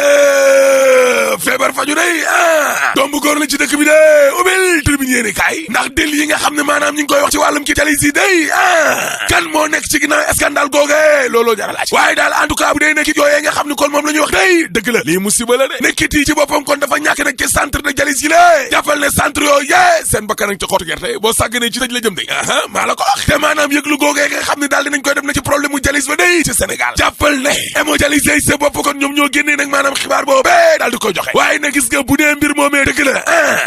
bismillah feebar faju day doom bu góor la ci dëkk bi de ubbil tribune yéene kaay ndax del yi nga xam ne maanaam ñu ngi koy wax ci wàllum ki jalis yi day kan moo nekk ci ginnaaw scandale googe looloo jar a laaj waaye daal en tout cas bu dee nekkit yooyee nga xam ne kon moom la ñuy wax day dëgg la lii musiba la de nekkit yi ci boppam kon dafa ñàkk nag ci centre de jalis yi la jàppal ne centre yooyu seen bakkan ci xottu gerte boo sàgganee ci tëj la jëm de maa la ko wax te maanaam yëglu googee nga xam ne daal dinañ koy def na ci problème mu jalis ba day ci Sénégal jàppal ne hémodialysé yi sa bopp kon ñoom ñoo génnee nag maanaam xibaar boobu daal di koy joxe waaye nag gis nga bu dee mbir moomee dëgg la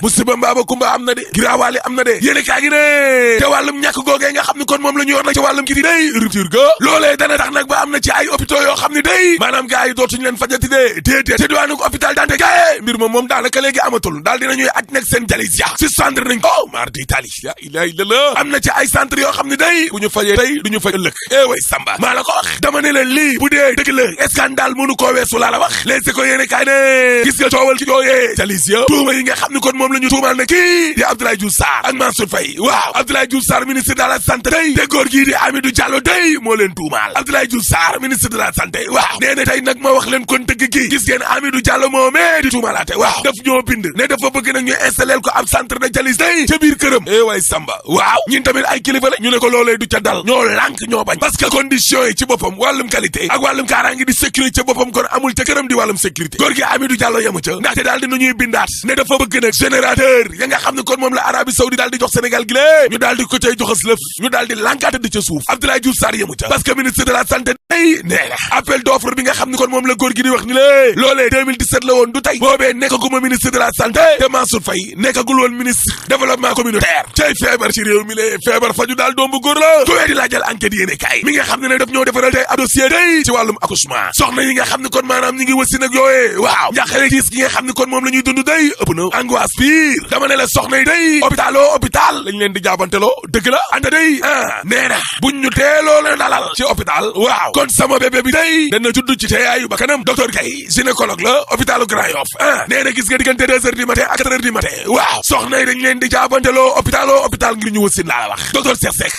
musiba mbaaba kumba am na de giraawaale am na de yéene kaa gi ne te wàllum ñàkk googee nga xam ne kon moom la ñu yor nag ci wàllum kiti day rupture ga loolee dana tax nag ba am na ci ay hôpitaux yoo xam ne day maanaam gars yi dootuñu leen fajati de déedéet te diwaanu hôpital Dantec gaye mbir moom daanaka léegi amatul daal dinañuy aj nag seen jalis ya suspendre nañ ko mar di tali la ilaha illallah am na ci ay centre yoo xam ne day bu ñu fajee tey du ñu faj ëllëg way samba maa la ko wax dama ne la lii bu dee dëgg la scandale mënu koo weesu laa la wax léegi ko yéene kaay ne gis nga coowal ci yooyee jalis ya tuuma yi nga xam ne kon moom la ñu tuumal na kii di Abdoulaye Diouf Sarr ak Mansour Faye waaw Abdoulaye Diouf Sarr ministre de la santé day te góor gii di Amidou Diallo day moo leen tuumaal Abdoulaye Diouf Sarr ministre de la santé waaw nee na tey nag ma wax leen kon dëgg gi gis ngeen Amidou Diallo moomee di tuumalaate waaw daf ñoo bind ne dafa bëgg nag ñu installé ko ab centre de jalis day ca biir këram way samba waaw ñun tamit ay kilifa la ñu ne ko loolee du ca dal ñoo lànk ñoo bañ parce que condition yi ci boppam wàllum qualité ak wàllum kaaraange di sécurité ca boppam kon amul ca këram di wàllum sécurité góor gi Amidou Diallo yemu ca ndaxte daal dina ñuy bindaat ne dafa bëgg nag générateur ya nga xam ne kon moom la Arabie Saoudi daal di jox Sénégal gi lée ñu daal di ko cay joxas lëf ñu daal di lànkaate di ca suuf Abdoulaye Diouf Sarr yemu ca parce que ministre de la santé day nee na appel d'offre bi nga xam ne kon moom la góor gi di wax ni lée loolee 2017 la woon du tey boobee nekkaguma ministre de la santé te Mansour Faye nekkagul woon ministre développement communautaire cay feebar ci réew mi lée feebar faju daal doom bu góor la ku wee di laajal enquête yéene kaay mi nga xam ne nag daf ñoo defaral tey ab dossier day ci wàllum accouchement soxna yi nga xam ne kon maanaam ñi ngi wëssi nag yooyee waaw njàqare gis gi nga xam ne kon moom la ñuy dund day ëpp na angoisse pire dama ne la soxna yi day hôpital lañ leen di jaabanteloo dëgg la anta day nee na buñ ñu teeloo leen dalal ci hôpital waaw kon sama bébé bi day dana judd ci teeyaayu ba kanam docteur Gaye gynécologue la hôpitalu Grand Yoff nee na gis nga diggante 2 heures du matin ak 4 heures du matin waaw soxna yi dañ leen di jaabanteloo hôpital ngir ñu wëssin laa la wax docteur Cheikh Seck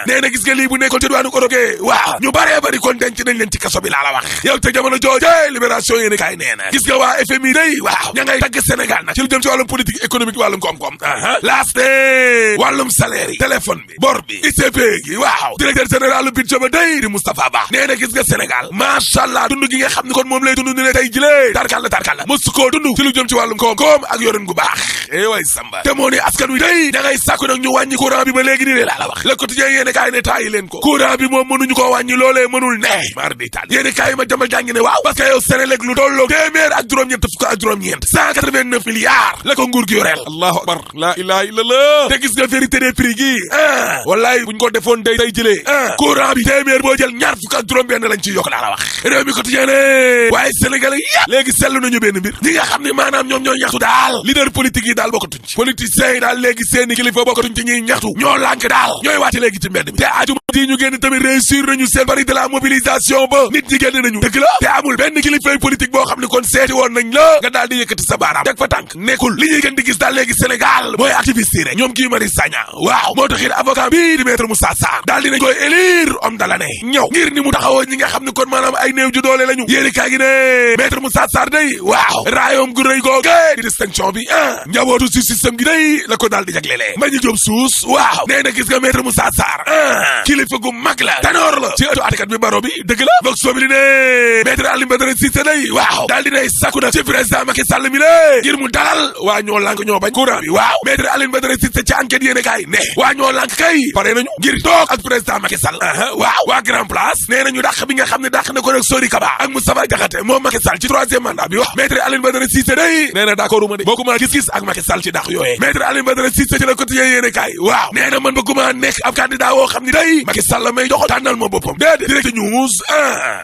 nee na gis nga lii bu nekkoon ci diwaanu Oroge waaw ñu baree bari kon denc nañ leen ci kaso bi laa la wax yow te jamono jooje libération yéene kaay nee na gis nga waa FMI day waaw ña ngay tagg Sénégal nag ci lu jëm ci wàllum politique économique wàllum koom-koom laas ne wàllum salaire yi téléphone bi bor bi ICP gi waaw directeur général budget ba day di Moustapha Ba nee na gis nga Sénégal macha allah dund gi nga xam ne kon moom lay dund ni ne tey jilee tarkalla mosu koo dund ci lu jëm ci wàllum koom-koom ak yorin gu baax way samba te moo ne askan wi day da ngay sàkku nag ñu wàññi courant bi ba léegi ni ne laa la wax le quotidien yéene kaay ne taayi leen ko courant bi moom mënuñu koo wàññi loolee mënul ne mar di taal yéene kaay ma jamal jàngi ne waaw parce que yow Sénélec lu tolloo téeméer ak juróom-ñeent fukk ak juróom-ñeent 189 milliards la ko nguur gi yoreel allahu akbar la ilaha illallah te gis nga vérité des prix gi wallaay buñ ko defoon day jëlee courant bi téeméer boo jël ñaar fukk ak juróom-benn lañ ciy yokk laa la wax réew mi quotidien ne waaye sénégalais yëpp léegi seetlu nañu benn mbir ñi nga xam ne maanaam ñoom ñoo ñaxtu daal leader politique yi daal bokkatuñ ci politiciens yi daal léegi seeni kilifa bokkatuñ ci ñuy ñaxtu ñoo lànk daal ñooy wàcc léegi ci mbedd mi te ajuma ji ñu génn tamit réussir nañu seen bari de la mobilisation ba nit ñi génn nañu dëgg la te amul benn kilifay politique boo xam ne kon seeti woon nañ la nga daal di yëkkati sa baaraam teg fa tànk nekkul li ñuy gën di gis daal léegi Sénégal mooy activiste yi rek ñoom Guy Marius Sagna waaw moo taxit avocat bii di maître Moussa Sarr daal dinañ koy élire homme de l'année ñëw ngir ni mu taxawoo ñi nga xam ne kon maanaam ay néew ju doole lañu yéeni kaa gi ne maître Moussa Sarr day waaw raayoom gu rëy googe di distinction bi njabootu si système gi day la ko daal di jaglelee Mbagnick Diop Suus waaw nee na gis nga maître Moussa Sarr kilifa gu mag la tanoor la ci ëttu àttekat bi baro bi dëgg la vox populi ne maître Alioune Badara Cissé day waaw daal dinay sàkku nag ci président Macky Sall mi la ngir mu dalal waa ñoo lànk ñoo bañ courant bi waaw maître Alioune Badara Cissé ci enquête yéene kaay ne waa ñoo lànk kay pare nañu ngir toog ak président Macky Sall waaw waa Grand Place nee nañu dàq bi nga xam ne dàq na ko nag Sori Kaba ak Moustapha Diakhaté moom Macky Sall ci 3e mandat bi wax maître Alioune Badara Cissé day nee na d'accorduma de bokkuma gis-gis ak Macky Sall ci dàq yooyee maître Alioune Badara Cissé ci la quotidien yéene kaay waaw nee na man bëgguma nekk ab candidat woo xam ne day Macky Sall may jox tànnal ma boppam déedéet direct news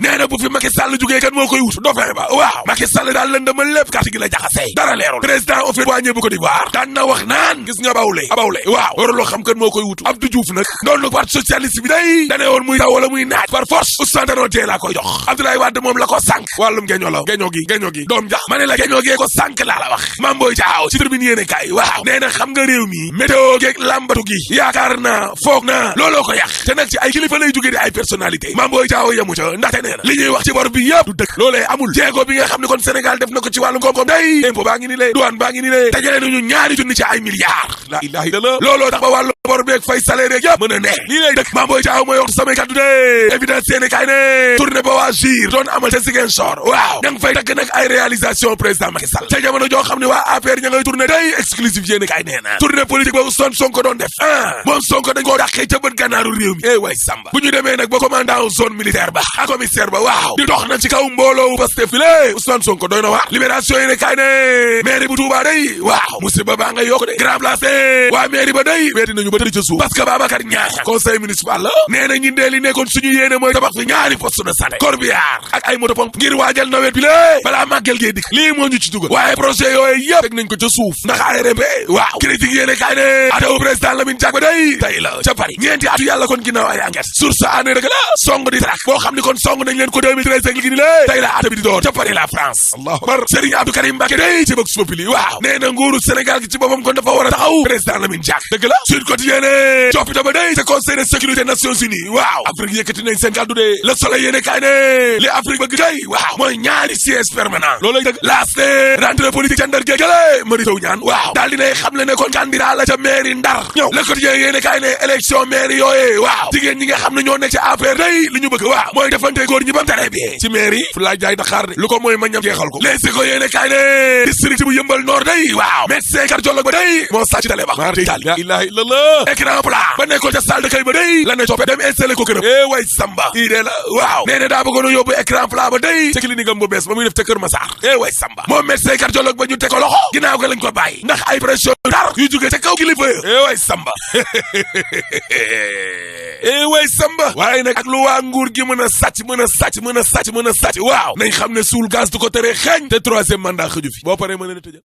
nee na bu fi Macky Sall jugee kan moo koy wut dauphin ba waaw Macky Sall daal lëndëmal lépp carte gi la jaxase dara leerul président Houphouët-Boigny bu Côte d'Ivoire daan na wax naan gis nga abawle waaw waruloo xam kan moo koy wutu Abdou Diouf nag doon na parti socialiste bi day dane woon muy taw wala muy naaj par force Ousmane Tanor Dieng laa koy jox Abdoulaye Wade moom la ko sànq wàllum wàllum geño gi doom jax ma ne la geño gee ko sànk laa la wax Mame Boye Diao ci tribune yéene kaay waaw nee na xam nga réew mi météo geeg làmbatu gi yaakaar naa foog naa looloo ko yàq te nag ci ay kilifa lay jóge di ay personnalité Mame Boye Diao yemu ca ndaxte nee na li ñuy wax ci bor bi yëpp du dëkk loolee amul jéego bi nga xam ne kon Sénégal def na ko ci wàllum koom-koom day impôt baa ngi ni lee douane baa ngi ni lee dajale nañu ñaari junni ci ay milliards la ilaha illallah looloo tax ba wàllu bor beeg fay salaire yeeg yëpp mën a ne lii lay dëkk Mame Boye Diao mooy wax samay kaddu de évidence yéene kaay ne tournée ba waa GIR doon amal ca Ziguinchor waaw ña ngi fay takk nag ay réalisation président Macky Sall ca jamono joo xam ne waa APR ña ngay tournée day exclusive yéene kaay nee na tournée politique ba Ousmane Sonko doon def moom Sonko dañ koo dàqee ca bët gànnaaru réew mi way samba bu ñu demee nag ba commandant zone militaire ba ak commissaire ba waaw di dox nag ci kaw mbooloo Pastef fi lé Ousmane Sonko doy na waar libération yéene kaay ne mairie bu Touba day waaw musiba baa ngay yokk de grand place waa mairie ba day weeti nañu ba tëri ca suuf parce que Babacar Niang conseil municipal la nee na ñi dee li nekkoon suñu yéene mooy tabax fi ñaari poste de santé corbillard ak ay moto pompe ngir waajal nawet bi lé balaa màggal gee dikk lii moo ñu ci dugal waaye projet yooyu yëpp teg nañ ko ca suuf ndax ARMP waaw critique yéene kaay ne atawu président Lamine Diack ba day tey la ca Paris ñeenti atu yàlla kon ginnaaw ay enquête source année rek la song di track boo xam ni kon song nañ leen ko 2013 ak li gi ni lée tey la ata bi di door ca Paris la France allahu akbar Serigne Abdou Karim Mbacké day ci Vox Populi waaw nee na nguuru Sénégal gi ci boppam kon dafa war a taxaw président Lamine Diack dëgg la Sud Quotidien ne coppite ba day ca conseil de sécurité Nations Unies waaw Afrique yëkkati nañ seen kàddu de Le Soleil yéene kaay ne li Afrique bëgg tey waaw mooy ñaari siège permanent loolu lay dëgg laaste rentrée politique ca Ndar géegale Mary Teuw Niane waaw daal dinay xam le ne kon candidat la ca mairie Ndar ñëw Le Quotidien yéene kaay ne élection mairie yooyee waaw jigéen ñi nga xam ne ñoo nekk ci APR day li ñu bëgg waaw mooy defante góor ñi bam tere bi ci mairie fu laaj jaay Dakar de lu ko mooy ma ñam jeexal ko Les Échos yéene kaay ne district bu Yeumbeul Nord day waaw médecin cardiologue ba day moo sàcc tale ba mar day la ilaha illallah écran plat ba nekkoon ca salle de kay ba day la ne coppe dem installé ko këram way samba ii de la waaw nee na daa bëggoon a yóbbu écran plat ba day ca clinique am bu bees ba muy def ca Kër Massar way samba moom médecin cardiologue ba ñu teg ko loxo ginnaaw ko lañ ko bàyyi ndax ay pression tar yu jóge ca kaw kilifa way samba way samba waaye nag ak lu waa nguur gi mën a sàcc waaw nañ xam ne suul gaz du ko tere xeeñ te troisième mandat xëju fi boo paree mën leen a tëjal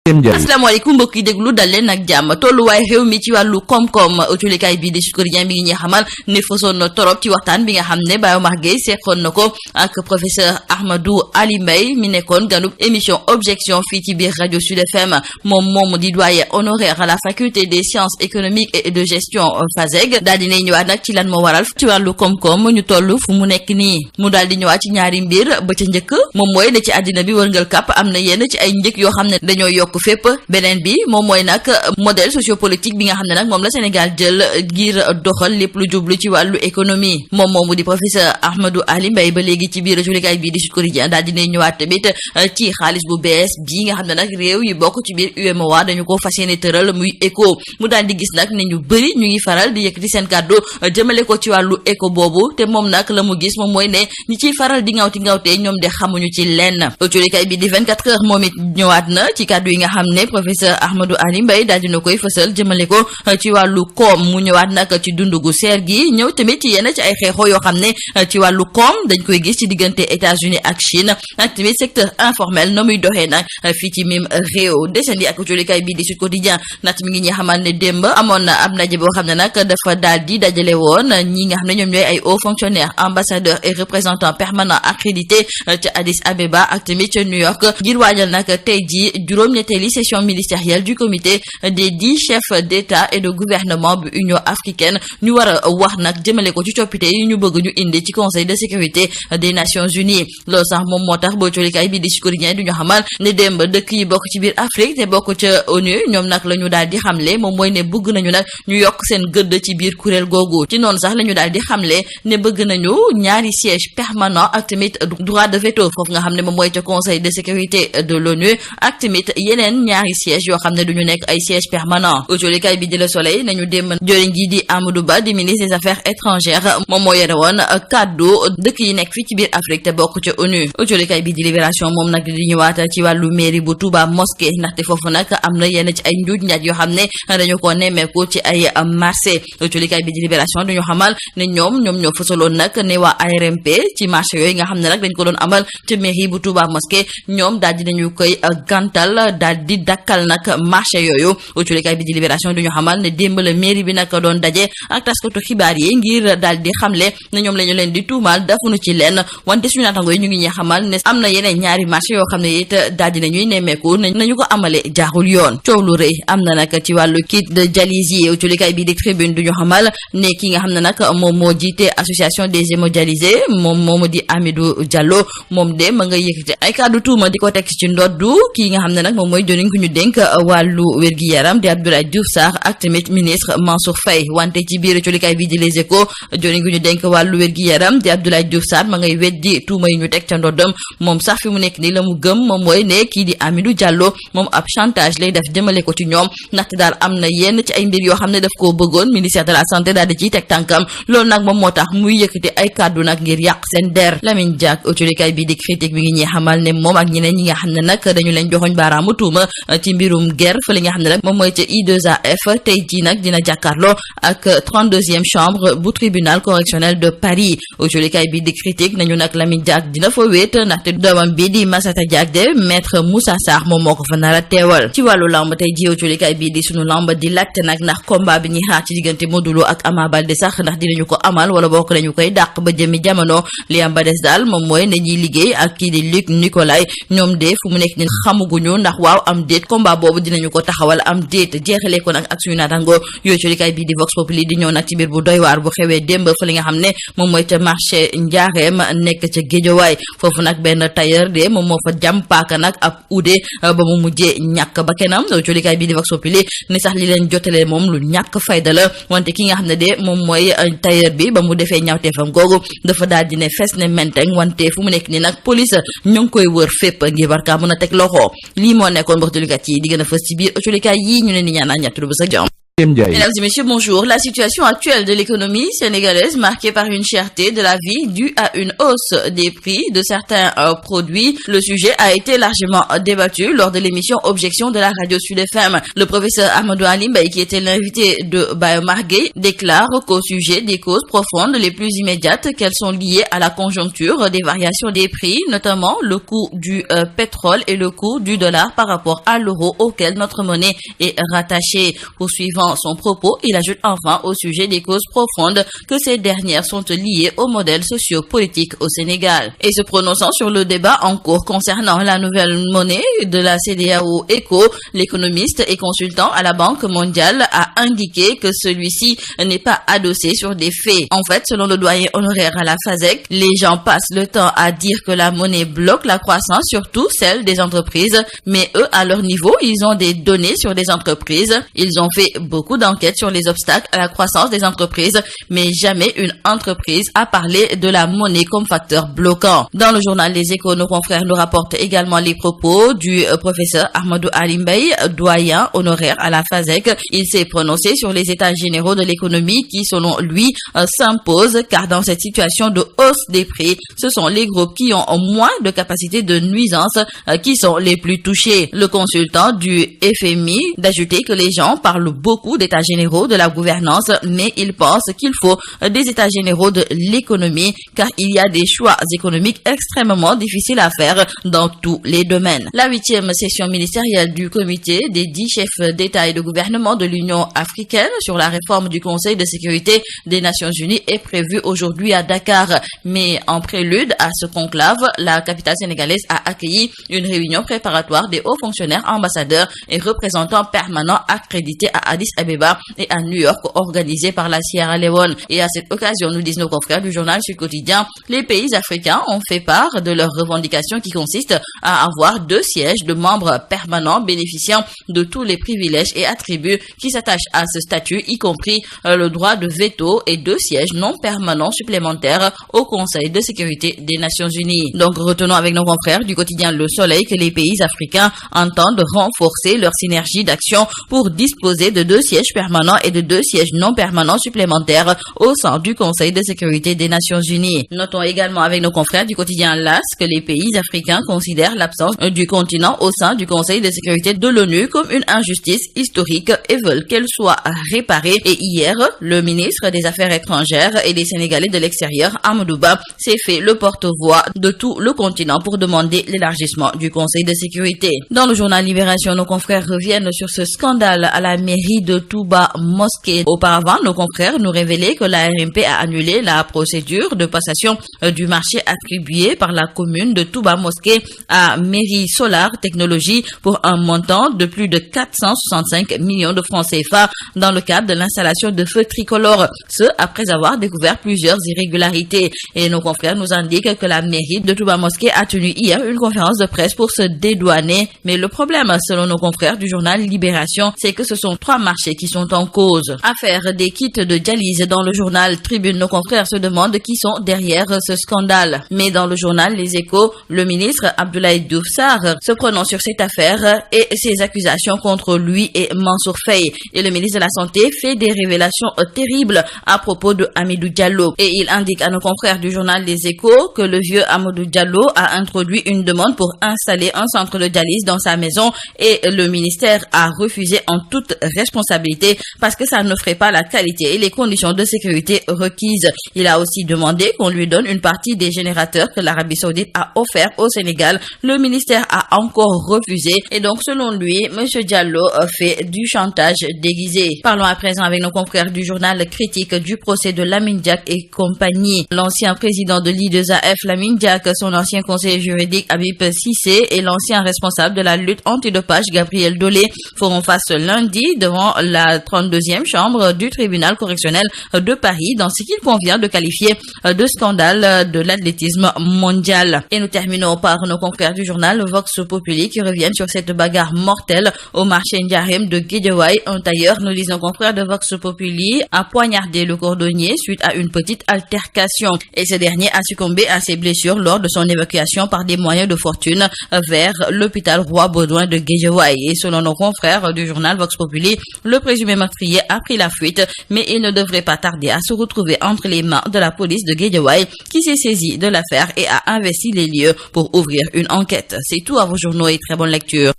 asalaamaaleykum mbokk yi déglu dal leen ak jàmm tolluwaay réew mi ci wàllu koom-koom autolikaay bii di Sud Quotidien bi ngi ñuy xamal ne fasoon na torop ci waxtaan bi nga xam ne Baye Omar Gueye seqoon na ko ak professeur Ahmadou Ali Mbaye mi nekkoon ganub émission objection fii ci biir rajo Sud FM moom di doyen honoraire à la faculté des sciences économiques et de gestion FASEG daal dinay ñëwaat nag ci lan moo waral ci wàllu koom-koom ñu toll fu mu nekk nii mu daal di ñëwaat ci ñaari mbir ba ca njëkk moom mooy ne ci àddina bi wërngal kàpp am na yenn ci ay njëg yoo xam ne dañoo yokk fépp beneen bi moom mooy nag modèle sociopolitique bi nga xam ne nag moom la Sénégal jël ngir doxal lépp lu jublu ci wàllu économie moom moomu di professeur Ahmadou Ali Mbaye ba léegi ci biir julikaay bii di Sud Quotidien daal dina ñëwaat tamit ci xaalis bu bees bii nga xam ne nag réew yi bokk ci biir UEMOA dañu ko fas yéene tëral muy éco mu daal di gis nag ne ñu bëri ñu ngi faral di yëkkati seen kàddu jëmale ko ci wàllu éco boobu te moom nag la mu gis moom mooy ne ñi ciy faral di ngawtee ñoom de xamuñu ci lenn julikaay bi di 24 heures moom it ñëwaat na ci kàddu yi nga xam ne professeur Ahmadou Ali Mbaye daal dina koy fësal jëmale ko ci wàllu koom mu ñëwaat nag ci dundu gu seer gi ñëw tamit ci yenn ci ay xeexoo yoo xam ne ci wàllu koom dañ koy gis ci diggante États-Unis ak Chine ak tamit secteur informel na muy doxee nag fii ci mim réew desandi ak julikaay bii di Sud Quotidien nat mi ngi ñuy xamal ne démb amoon na ab ndaje boo xam ne nag dafa daal di dajale woon ñi nga xam ne ñoom ñooy ay hauts fonctionnaires ambassadeurs et représentants permanents accrédités ca Addis Abeba ak tamit ca New York ngir waajal nag tey ji juróom-ñetteeli session ministérielle du comité des 10 chefs d'État et de gouvernement bu Union africaine ñu war a wax nag jëmale ko ci coppite yi ñu bëgg ñu indi ci conseil de sécurité des Nations Unies loolu sax moom moo tax boo colikaay bi di Sud Quotidien du ñu xamal ne démb dëkk yi bokk ci biir Afrique te bokk ca ONU ñoom nag la ñu daal di xamle moom mooy ne bëgg nañu nag ñu yokk seen gëdd ci biir kuréel googu ci noonu sax la ñu daal di xamle ne bëgg nañu ñaari siège permanent ak tamit droit de veto foofu nga xam ne moom mooy ca conseil de sécurité de l'ONU ak tamit yeneen ñaari siège yoo xam ne duñu nekk ay siège permanent autolikaay bi di Le Soleil nañu dem joriñ gi di Amadou Ba di ministre des affaires étrangères moom moo yore woon kàddu dëkk yi nekk fii ci biir Afrique te bokk ca ONU autolikaay bi di Libération moom nag di ñëwaat ci wàllu mairie bu Touba mosquée ndaxte foofu nag am na yenn ci ay njuuj njaaj yoo xam ne dañu ko nemmeeku ci ay marché autolikaay bi di Libération duñu xamal ne ñoom ñoo fësaloon nag ne waa ARMP ci marché yooyu nga xam ne nag dañ ko doon amal ci mairie bu Touba mosquée ñoom daal di nañu koy gantal daal daal di dakkal nag marché yooyu. Autolikaay bi di Libération duñu xamal ne démb la mairie bi nag doon daje ak taskatu xibaar yi ngir daal di xamle ne ñoom la ñu leen di tuumaal defuñu ci lenn wante suñu naataango yi ñu ngi ñuy xamal ne am na yeneen ñaari marché yoo xam ne it daal di nañuy nemmeeku nañu ko amale jaarul yoon. Coow lu rëy am na nag ci wàllu kit de dialyse yi. Autolikaay bi di Tribune duñu xamal ne ki nga xam ne nag moom moo jiite association des hémodialysés moom di Amidou Diallo moom de ma nga yëkkati ay kàddu tuuma di ko teg ci ndoddu kii nga xam ne nag moom mooy jëriñ ku ñu dénk wàllu wér-gi-yaram di Abdoulaye Diouf Sarr ak tamit ministre Mansour Faye. wante ci biir Autolikaay bi di Les Échos jëriñ ku ñu dénk wàllu wér-gi-yaram di Abdoulaye Diouf Sarr ma ngay weddi tuuma yi ñu teg ca ndoddam moom sax fi mu nekk ni la mu gëm moom mooy ne kii di Amidou Diallo moom ab chantage lay def jëmale ko ci ñoom ndaxte daal am na yenn ci ay mbir yoo xam ne daf koo bëggoon ministère de la santé daal di ciy teg tànkam loolu nag moom moo tax muy yëkkati ay kàddu nag ngir yàq seen der. Lamine Diack Autolikaay bi di Critique mi ngi ñuy xamal ne moom ak ñeneen ñi nga xam ne nag dañu leen joxoñ baaraamu tuuma ci mbirum guerre fa li nga xam ne nag moom mooy ca I2AF tey jii nag dina jàkkaarloo ak 32e chambre bu tribunal correctionnel de Paris. Autolikaay bi di Critique nañu nag Lamine Diack dina fa wéet ndaxte doomam bi di Massata Diack de maître Moussa Sarr moom moo ko fa nar a teewal. ci wàllu lamb tey jii Autolikaay bi di sunu lamb di laajte nag ndax combat bi ñuy xaar ci diggante Modou Lo ak Ama Baldé sax ndax dinañu ko amal wala bokk nañu koy dàq ba jëmi jamono. li am ba des daal moom mooy ne ñuy liggéey ak kii di Luc Nicolaï ñoom de fu mu nekk ni xamuguñu ndax waaw am déet combat boobu dinañu ko taxawal am déet jeexalee ko nag ak suñu naataango yooyu Autolikaay bi di Vox Populi di ñëw nag ci biir bu doy waar bu xewee démb fa li nga xam ne moom mooy ca marché Njaareem nekk ca Géejawaay foofu nag benn tailleur de moom moo fa jam paaka nag ab ude ba mu mujjee ñàkk ba kenam Autolikaay bi di Vox Populi ni sax li leen jotalee moom lu ñàkk fayda la wante ki nga xam ne de moom mooy tailleur bi ba mu defee ñawteefam googu dafa daal di ne fes ne menteng wante fu mu nekk ni nag police ñu ngi koy wër fépp ngir war kaa mën a teg loxo lii moo nekkoon mboxtalikat yi di gën a fës ci biir Autolikaay yi ñu leen di ñaanal ñattulu ba sa jàmm. Mesdames et messieurs, bonjour. La situation actuelle de l'économie sénégalaise marquée par une cherté de la vie due à une hausse des prix de certains produits. Le sujet a été largement débattu lors de l'émission Objection de la radio Sud FM. Le professeur Ahmadou Ali Mbaye, qui était l'invité de Bayo Margueye, déclare qu'au sujet des causes profondes les plus immédiates, qu'elles sont liées à la conjoncture des variations des prix, notamment le coût du pétrole et le coût du dollar par rapport à l'euro auquel notre monnaie est rattachée. Poursuivant son propos, il ajoute enfin au sujet des causes profondes que ces dernières sont liées au modèle socio-politique au Sénégal. Et se prononçant sur le débat en cours concernant la nouvelle monnaie de la CEDEAO ECO, l'économiste et consultant à la Banque mondiale a indiqué que celui-ci n'est pas adossé sur des faits. En fait, selon le doyen honoraire à la FASEG, les gens passent le temps à dire que la monnaie bloque la croissance, surtout celle des entreprises, mais eux, à leur niveau, ils ont des données sur des entreprises. Ils ont fait beaucoup d'enquêtes sur les obstacles à la croissance des entreprises, mais jamais une entreprise a parlé de la monnaie comme facteur bloquant. Dans le journal Les Échos, nos confrères nous rapportent également les propos du professeur Ahmadou Ali Mbaye, doyen honoraire à la FASEG. Il s'est prononcé sur les états généraux de l'économie qui, selon lui, s'imposent, car dans cette situation de hausse des prix, ce sont les groupes qui ont moins de capacité de nuisance qui sont les plus touchés. Le consultant du FMI d'ajouter que les gens parlent beaucoup d'états généraux de la gouvernance, mais il pense qu'il faut des états généraux de l'économie, car il y a des choix économiques extrêmement difficiles à faire dans tous les domaines. La 8e session ministérielle du comité des 10 chefs d'État et de gouvernement de l'Union africaine sur la réforme du Conseil de sécurité des Nations Unies est prévue aujourd'hui à Dakar. Mais en prélude à ce conclave, la capitale sénégalaise a accueilli une réunion préparatoire des hauts fonctionnaires, ambassadeurs et représentants permanents accrédités à Addis Abeba et à New York, organisée par la Sierra Leone. Et à cette occasion, nous disent nos confrères du journal Sud Quotidien, les pays africains ont fait part de leurs revendications qui consistent à avoir 2 sièges de membres permanents bénéficiant de tous les privilèges et attributs qui s'attachent à ce statut, y compris le droit de veto, et 2 sièges non permanents supplémentaires au Conseil de sécurité des Nations Unies. Donc retenons avec nos confrères du quotidien Le Soleil que les pays africains entendent renforcer leur synergie d'action pour disposer de 2 sièges permanents et de 2 sièges non permanents supplémentaires au sein du Conseil de sécurité des Nations Unies. Notons également avec nos confrères du quotidien LAS que les pays africains considèrent l'absence du continent au sein du Conseil de sécurité de l'ONU comme une injustice historique et veulent qu'elle soit réparée. Et hier, le ministre des Affaires étrangères et des Sénégalais de l'extérieur, Amadou Ba, s'est fait le porte-voix de tout le continent pour demander l'élargissement du Conseil de sécurité. Dans le journal Libération, nos confrères reviennent sur ce scandale à la mairie de Touba Mosquée. Auparavant, nos confrères nous révélaient que la RMP a annulé la procédure de passation du marché attribué par la commune de Touba Mosquée à Mairie Solar Technologies pour un montant de plus de 465 millions de francs CFA dans le cadre de l'installation de feux tricolores. Ce, après avoir découvert plusieurs irrégularités. Et nos confrères nous indiquent que la mairie de Touba Mosquée a tenu hier une conférence de presse pour se dédouaner. Mais le problème, selon nos confrères du journal Libération, c'est que ce sont 3 marchés qui sont en cause. Affaire des kits de dialyse dans le journal Tribune, nos confrères se demandent qui sont derrière ce scandale. Mais dans le journal Les Échos, le ministre Abdoulaye Diouf Sarr se prononce sur cette affaire et ses accusations contre lui et Mansour Faye. Et le ministre de la Santé fait des révélations terribles à propos de Hamidou Diallo. Et il indique à nos confrères du journal Les Échos que le vieux Hamidou Diallo a introduit une demande pour installer un centre de dialyse dans sa maison et le ministère a refusé en toute responsabilité parce que ça n'offrait pas la qualité et les conditions de sécurité requises. Il a aussi demandé qu'on lui donne une partie des générateurs que l'Arabie Saoudite a offerts au Sénégal. Le ministère a encore refusé et donc selon lui, M. Diallo fait du chantage déguisé. Parlons à présent avec nos confrères du journal Critique du procès de Lamine Diack et compagnie. L'ancien président de l'I2AF, Lamine Diack, son ancien conseiller juridique Habib Cissé et l'ancien responsable de la lutte antidopage Gabriel Dolé feront face lundi devant la 32e chambre du tribunal correctionnel de Paris dans ce qu'il convient de qualifier de scandale de l'athlétisme mondial. Et nous terminons par nos confrères du journal Vox Populi qui reviennent sur cette bagarre mortelle au marché Ndiarème de Guédiawaye. Un tailleur, nous disons confrères de Vox Populi, a poignardé le cordonnier suite à une petite altercation. Et ce dernier a succombé à ses blessures lors de son évacuation par des moyens de fortune vers l'hôpital Roi-Baudouin de Guédiawaye. Et selon nos confrères du journal Vox Populi, le présumé meurtrier a pris la fuite, mais il ne devrait pas tarder à se retrouver entre les mains de la police de Guédiawaye qui s'est saisie de l'affaire et a investi les lieux pour ouvrir une enquête. C'est tout à vos journaux et très bonne lecture.